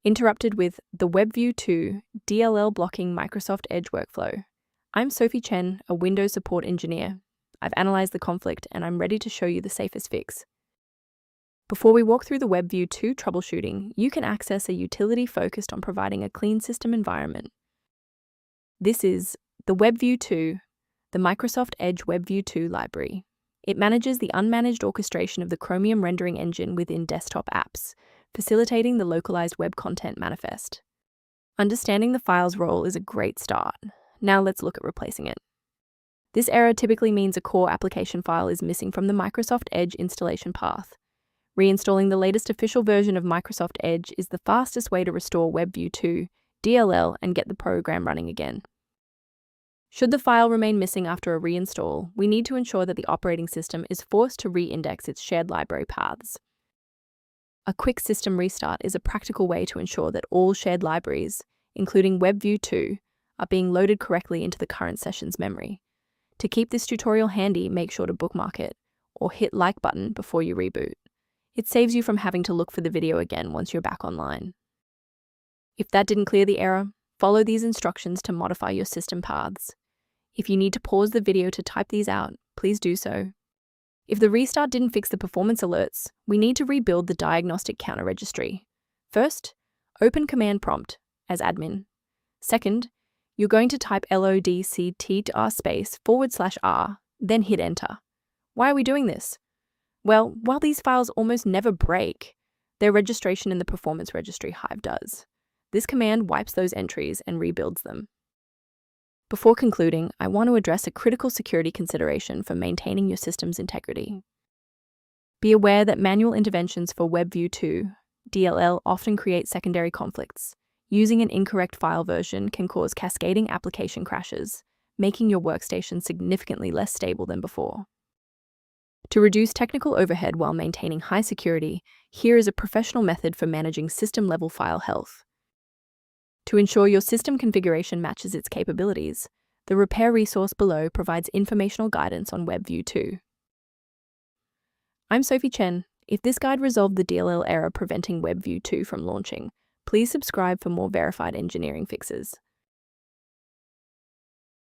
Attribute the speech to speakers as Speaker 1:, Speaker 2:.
Speaker 1: interrupted with the WebView2 DLL blocking Microsoft Edge workflow. I'm Sophie Chen, a Windows support engineer. I've analyzed the conflict and I'm ready to show you the safest fix. Before we walk through the WebView2 troubleshooting, you can access a utility focused on providing a clean system environment. This is the WebView2, the Microsoft Edge WebView2 library. It manages the unmanaged orchestration of the Chromium rendering engine within desktop apps, facilitating the localized web content manifest. Understanding the file's role is a great start. Now let's look at replacing it. This error typically means a core application file is missing from the Microsoft Edge installation path. Reinstalling the latest official version of Microsoft Edge is the fastest way to restore WebView2 DLL and get the program running again. Should the file remain missing after a reinstall, we need to ensure that the operating system is forced to re-index its shared library paths. A quick system restart is a practical way to ensure that all shared libraries, including WebView2, are being loaded correctly into the current session's memory. To keep this tutorial handy, make sure to bookmark it or hit like button before you reboot. It saves you from having to look for the video again once you're back online. If that didn't clear the error, follow these instructions to modify your system paths. If you need to pause the video to type these out, please do so. If the restart didn't fix the performance alerts, we need to rebuild the diagnostic counter registry. First, open command prompt as admin. Second, you're going to type locktr/r, then hit enter. Why are we doing this? Well, while these files almost never break, their registration in the performance registry Hive does. This command wipes those entries and rebuilds them. Before concluding, I want to address a critical security consideration for maintaining your system's integrity. Be aware that manual interventions for WebView2 DLL often create secondary conflicts. Using an incorrect file version can cause cascading application crashes, making your workstation significantly less stable than before. To reduce technical overhead while maintaining high security, here is a professional method for managing system-level file health. To ensure your system configuration matches its capabilities, the repair resource below provides informational guidance on WebView2. I'm Sophie Chen. If this guide resolved the DLL error preventing WebView2 from launching, please subscribe for more verified engineering fixes.